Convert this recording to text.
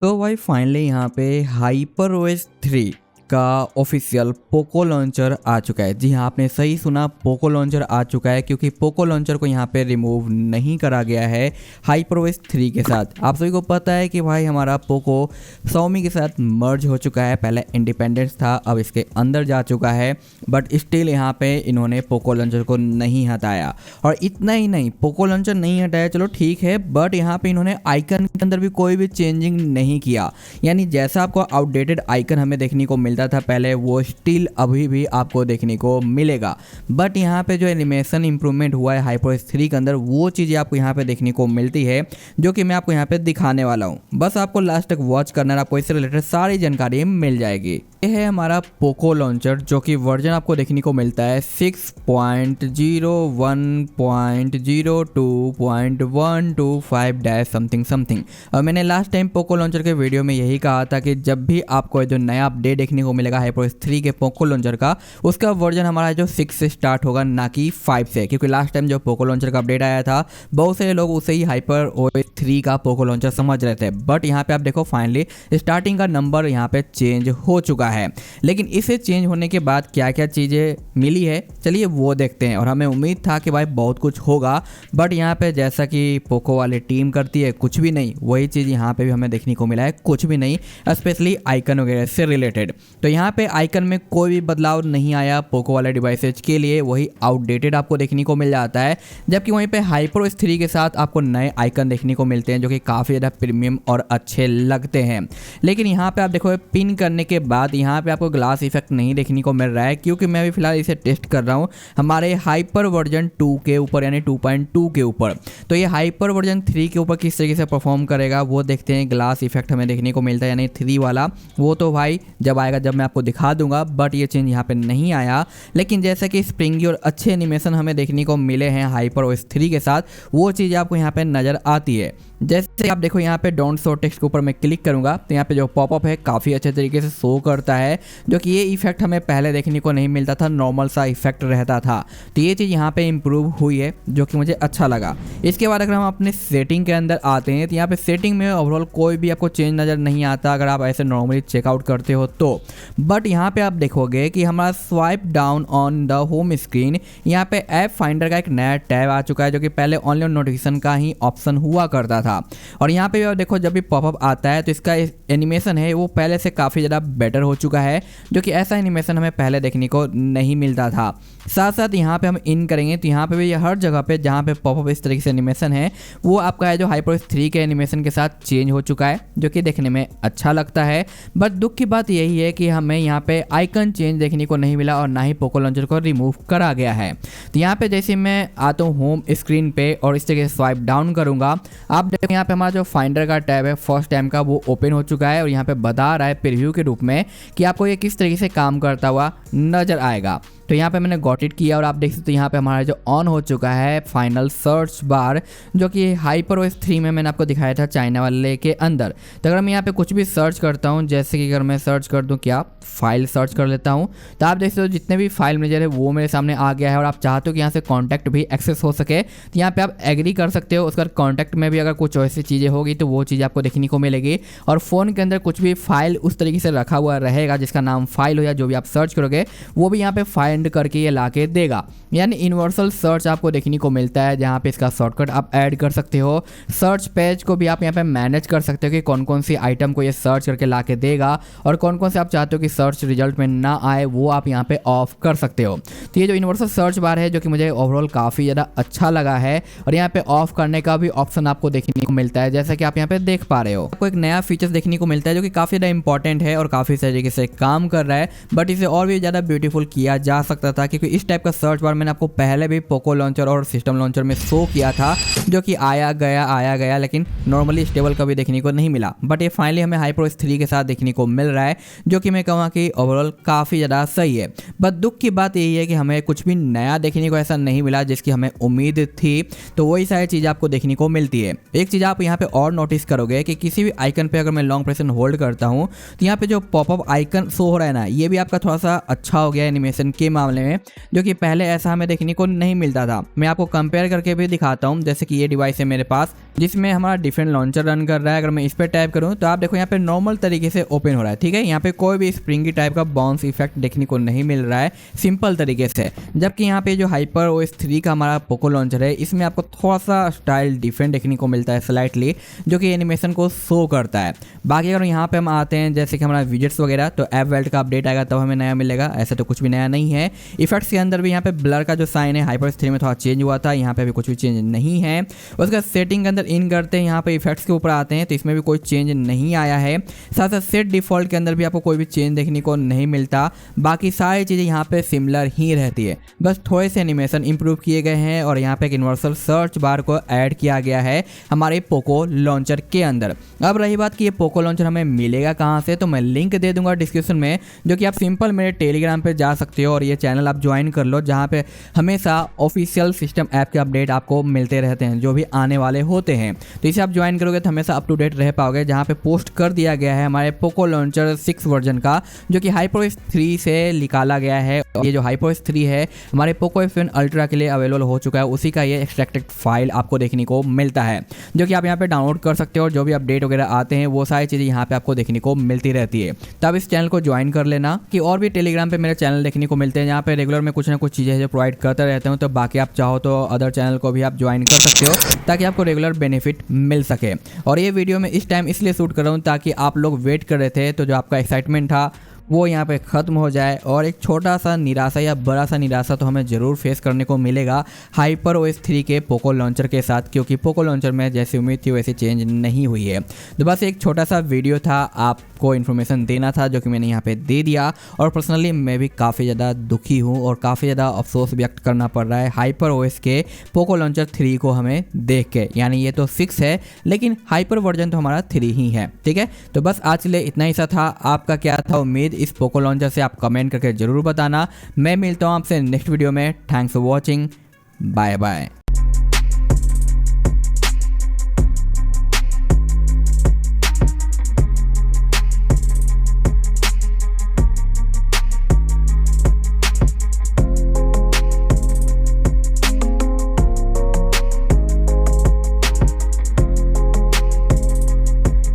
तो भाई फाइनली यहाँ पे हाइपर ओएस 3 का ऑफिशियल पोको लॉन्चर आ चुका है। जी हाँ, आपने सही सुना, पोको लॉन्चर आ चुका है क्योंकि पोको लॉन्चर को यहाँ पे रिमूव नहीं करा गया है हाइपर ओएस 3 के साथ। आप सभी को पता है कि भाई हमारा पोको Xiaomi के साथ मर्ज हो चुका है। पहले इंडिपेंडेंस था, अब इसके अंदर जा चुका है, बट स्टिल यहाँ पे इन्होंने पोको लॉन्चर को नहीं हटाया। और इतना ही नहीं, पोको लॉन्चर नहीं हटाया चलो ठीक है, बट यहाँ पे इन्होंने आइकन के अंदर भी कोई भी चेंजिंग नहीं किया। यानी जैसा आपको आउटडेटेड आइकन हमें देखने को मिलता था पहले, वो स्टिल अभी भी आपको देखने को मिलेगा। बट यहाँ पे जो एनिमेशन इंप्रूवमेंट हुआ है हाइपरओएस 3 के अंदर, वो चीज़ें आपको यहाँ पे देखने को मिलती है जो कि मैं आपको यहाँ पे दिखाने वाला हूँ। बस आपको लास्ट तक वॉच करना है, आपको इससे रिलेटेड सारी जानकारी मिल जाएगी। ये है हमारा पोको लॉन्चर जो कि वर्जन आपको देखने को मिलता है 6.01.02.125 समथिंग समथिंग। और मैंने लास्ट टाइम पोको लॉन्चर के वीडियो में यही कहा था कि जब भी आपको जो नया अपडेट देखने को मिलेगा हाइपरओएस 3 के पोको लॉन्चर का, उसका वर्जन हमारा जो 6 से स्टार्ट होगा, ना कि 5 से। क्योंकि लास्ट टाइम जो पोको लॉन्चर का अपडेट आया था, बहुत सारे लोग उसे ही हाइपरओएस 3 का पोको लॉन्चर समझ रहे थे। बट यहाँ पे आप देखो फाइनली स्टार्टिंग का नंबर यहाँ पे चेंज हो चुका है। लेकिन इसे चेंज होने के बाद क्या क्या चीज़ें मिली है, चलिए वो देखते हैं। और हमें उम्मीद था कि भाई बहुत कुछ होगा, बट यहाँ पे जैसा कि पोको वाली टीम करती है, कुछ भी नहीं, वही चीज़ यहाँ पे भी हमें देखने को मिला है, कुछ भी नहीं, स्पेशली आइकन वगैरह से रिलेटेड। तो यहाँ पे आइकन में कोई भी बदलाव नहीं आया पोको वाले डिवाइसेज के लिए, वही आउटडेटेड आपको देखने को मिल जाता है। जबकि वहीं पे हाइपरओएस 3 के साथ आपको नए आइकन देखने को मिलते हैं जो कि काफ़ी ज़्यादा प्रीमियम और अच्छे लगते हैं। लेकिन यहाँ पे आप देखो पिन करने के बाद यहाँ पे आपको ग्लास इफेक्ट नहीं देखने को मिल रहा है, क्योंकि मैं अभी फिलहाल इसे टेस्ट कर रहा हूँ हमारे हाइपर वर्जन 2 के ऊपर, यानी 2.2 के ऊपर। तो ये हाइपर वर्जन 3 के ऊपर किस तरीके से परफॉर्म करेगा वो देखते हैं। ग्लास इफेक्ट हमें देखने को मिलता है यानी 3 वाला, वो तो भाई जब आएगा जब मैं आपको दिखा दूंगा, बट ये चेंज यहाँ पे नहीं आया। लेकिन जैसे कि स्प्रिंगी और अच्छे एनिमेशन हमें देखने को मिले हैं हाइपरओएस 3 के साथ, वो चीज़ आपको यहाँ पे नज़र आती है। जैसे आप देखो यहाँ पे डोंट शो टेक्स्ट के ऊपर मैं क्लिक करूंगा तो यहाँ पे जो पॉपअप है काफ़ी अच्छे तरीके से शो करता है, जो कि ये इफेक्ट हमें पहले देखने को नहीं मिलता था, नॉर्मल सा इफेक्ट रहता था। तो ये चीज़ यहाँ पे इम्प्रूव हुई है जो कि मुझे अच्छा लगा। इसके बाद अगर हम अपने सेटिंग के अंदर आते हैं तो यहाँ पे सेटिंग में ओवरऑल कोई भी आपको चेंज नज़र नहीं आता अगर आप ऐसे नॉर्मली चेकआउट करते हो तो। बट यहाँ पे आप देखोगे कि हमारा swipe down on the home screen, यहाँ पे ऐप फाइंडर का एक नया टैब आ चुका है जो कि पहले ऑनली नोटिफिकेशन का ही ऑप्शन हुआ करता था। और यहाँ पे भी आप देखो जब भी पॉपअप आता है तो इसका एनिमेशन है वो पहले से काफ़ी ज़्यादा बेटर हो चुका है, जो कि ऐसा एनिमेशन हमें पहले देखने को नहीं मिलता था। साथ साथ यहाँ पे हम इन करेंगे तो यहाँ पे भी हर जगह पे जहाँ पे पॉपअप इस तरीके से एनिमेशन है वो आपका है जो हाइपरओएस 3 के एनिमेशन के साथ चेंज हो चुका है, जो कि देखने में अच्छा लगता है। बट दुख की बात यही है कि हमें यहाँ पे आइकन चेंज देखने को नहीं मिला और ना ही पोको लॉन्चर को रिमूव करा गया है। तो यहाँ पे जैसे मैं आता हूँ होम स्क्रीन पे और इस तरीके से स्वाइप डाउन करूँगा, आप देखो यहाँ पे हमारा जो फाइंडर का टैब है फर्स्ट टाइम का वो ओपन हो चुका है और यहाँ पे बता रहा है प्रीव्यू के रूप में कि आपको ये किस तरीके से काम करता हुआ नजर आएगा। तो यहाँ पे मैंने गॉट इट किया और आप देख सकते हो यहाँ पे हमारा जो ऑन हो चुका है फाइनल सर्च बार, जो कि हाइपरओएस 3 में मैंने आपको दिखाया था चाइना वाले के अंदर। तो अगर मैं यहाँ पे कुछ भी सर्च करता हूँ, जैसे कि अगर मैं सर्च कर दूँ क्या फाइल सर्च कर लेता हूँ, तो आप देख सकते हो जितने भी फाइल मैनेजर है वो मेरे सामने आ गया है। और आप चाहते हो कि यहाँ से कॉन्टैक्ट भी एक्सेस हो सके तो यहाँ पे आप एग्री कर सकते हो। उसका कॉन्टैक्ट में भी अगर कुछ ऐसी चीज़ें होगी तो वो चीज़ आपको देखने को मिलेगी। और फ़ोन के अंदर कुछ भी फाइल उस तरीके से रखा हुआ रहेगा जिसका नाम फाइल हो या जो भी आप सर्च करोगे वो भी यहाँ पे फाइंड करके ये ला के देगा। यानी यूनिवर्सल सर्च आपको देखने को मिलता है, जहाँ पे इसका शॉर्टकट आप ऐड कर सकते हो। सर्च पेज को भी आप यहाँ पे मैनेज कर सकते हो कि कौन कौन सी आइटम को ये सर्च करके ला के देगा और कौन कौन से आप चाहते हो कि सर्च रिजल्ट में ना आए वो आप यहाँ पे ऑफ कर सकते हो। तो ये जो यूनिवर्सल सर्च बार है जो कि मुझे ओवरऑल काफ़ी ज़्यादा अच्छा लगा है। और यहाँ पे ऑफ करने का भी ऑप्शन आपको देखने को मिलता है, जैसा कि आप यहाँ पे देख पा रहे हो। आपको एक नया फीचर्स देखने को मिलता है जो कि काफ़ी ज़्यादा इंपॉर्टेंट है और काफ़ी तरीके से काम कर रहा है, बट इसे और भी ज़्यादा ब्यूटीफुल किया जा सकता था। क्योंकि इस टाइप का सर्च बार मैंने आपको पहले भी पोको लॉन्चर और सिस्टम लॉन्चर में शो किया था, जो कि आया गया लेकिन नॉर्मली स्टेबल कभी देखने को नहीं मिला। बट ये फाइनली हमें हाइपरओएस 3 के साथ देखने को मिल रहा है, जो कि मैं कहूँगा कि ओवरऑल काफ़ी ज़्यादा सही है। बट दुख की बात यही है कि हमें कुछ भी नया देखने को ऐसा नहीं मिला जिसकी हमें उम्मीद थी। तो वही सारी चीज़ आपको देखने को मिलती है। एक चीज़ आप यहाँ पे और नोटिस करोगे कि किसी भी आइकन पे अगर मैं लॉन्ग प्रेस होल्ड करता हूँ तो यहाँ पे जो पॉपअप आइकन शो हो रहा है ना, ये भी आपका थोड़ा सा अच्छा हो गया एनिमेशन के मामले में, जो कि पहले ऐसा हमें देखने को नहीं मिलता था। मैं आपको कंपेयर करके भी दिखाता हूँ। जैसे कि ये डिवाइस है मेरे पास जिसमें हमारा डिफरेंट लॉन्चर रन कर रहा है। अगर मैं इस पर टैप करूँ तो आप देखो यहाँ पे नॉर्मल तरीके से ओपन हो रहा है, ठीक है। यहाँ पे कोई भी स्प्रिंगी टाइप का बाउंस इफेक्ट देखने को नहीं मिल रहा है सिंपल तरीके से। जबकि यहाँ पे जो HyperOS 3 का हमारा पोको लॉन्चर है इसमें आपको थोड़ा सा स्टाइल डिफरेंट देखने को मिलता है स्लाइटली, जो कि एनिमेशन को शो करता है। बाकी अगर यहाँ पे हम आते हैं जैसे कि हमारा विजेट्स वगैरह, तो ऐप वेल्ट का अपडेट आएगा तब हमें नया मिलेगा, ऐसा तो कुछ भी नया नहीं है। इफेक्ट्स के अंदर भी यहाँ पे ब्लर का जो साइन है HyperOS 3 में थोड़ा चेंज हुआ था, यहाँ पे भी कुछ भी चेंज नहीं है। उसका सेटिंग के अंदर इन करते हैं, यहाँ पे इफेक्ट्स के ऊपर आते हैं तो इसमें भी कोई चेंज नहीं आया है। साथ साथ सेट डिफॉल्ट के अंदर भी आपको कोई भी चेंज देखने को नहीं मिलता। बाकी सारी चीज़ें यहाँ पे सिमिलर ही रहती है, बस थोड़े से एनिमेशन इंप्रूव किए गए हैं और यहाँ पे एक यूनिवर्सल सर्च बार को ऐड किया गया है हमारे पोको लॉन्चर के अंदर। अब रही बात कि ये पोको लॉन्चर हमें मिलेगा कहाँ से, तो मैं लिंक दे दूंगा डिस्क्रिप्शन में, जो कि आप सिंपल मेरे टेलीग्राम पे जा सकते हो और ये चैनल आप ज्वाइन कर लो, जहाँ पे हमेशा ऑफिशियल सिस्टम ऐप के अपडेट आपको मिलते रहते हैं जो भी आने वाले होते हैं। तो इसे आप ज्वाइन करोगे तो हमेशा अप टू डेट रह पाओगे, जहाँ पे पोस्ट कर दिया गया है हमारे पोको लॉन्चर 6 वर्जन का, जो कि HyperOS 3 से निकाला गया है। ये जो HyperOS 3 है हमारे पोको F1 अल्ट्रा के लिए अवेलेबल हो चुका है, उसी का ये एक्सट्रैक्टेड फाइल आपको देखने को मिलता है, जो कि आप यहाँ पे डाउनलोड कर सकते हो और जो भी अपडेट वगैरह आते हैं वो सारी चीज़ें यहाँ पे आपको देखने को मिलती रहती है। तब इस चैनल को ज्वाइन कर लेना कि और भी टेलीग्राम पे मेरे चैनल देखने को मिलते हैं, जहाँ पे रेगुलर में कुछ ना कुछ चीज़ें जो प्रोवाइड करते रहते हूँ। तो बाकी आप चाहो तो अदर चैनल को भी आप ज्वाइन कर सकते हो ताकि आपको रेगुलर बेनिफिट मिल सके। और ये वीडियो मैं इस टाइम इसलिए शूट कर रहा हूँ ताकि आप लोग वेट कर रहे थे, तो जो आपका एक्साइटमेंट था वो यहाँ पे ख़त्म हो जाए और एक छोटा सा निराशा या बड़ा सा निराशा तो हमें ज़रूर फेस करने को मिलेगा HyperOS 3 के पोको लॉन्चर के साथ, क्योंकि पोको लॉन्चर में जैसी उम्मीद थी वैसे चेंज नहीं हुई है। तो बस एक छोटा सा वीडियो था, आपको इन्फॉर्मेशन देना था, जो कि मैंने यहाँ पे दे दिया। और पर्सनली मैं भी काफ़ी ज़्यादा दुखी हूँ और काफ़ी ज़्यादा अफसोस व्यक्त करना पड़ रहा है HyperOS के पोको लॉन्चर 3 को हमें देख के। यानी ये तो 6 है लेकिन हाइपर वर्जन तो हमारा 3 ही है, ठीक है। तो बस आज के लिए इतना ही सा था। आपका क्या था उम्मीद इस पोको लॉन्चर से, आप कमेंट करके जरूर बताना। मैं मिलता हूँ आपसे नेक्स्ट वीडियो में। Thanks for watching, bye bye.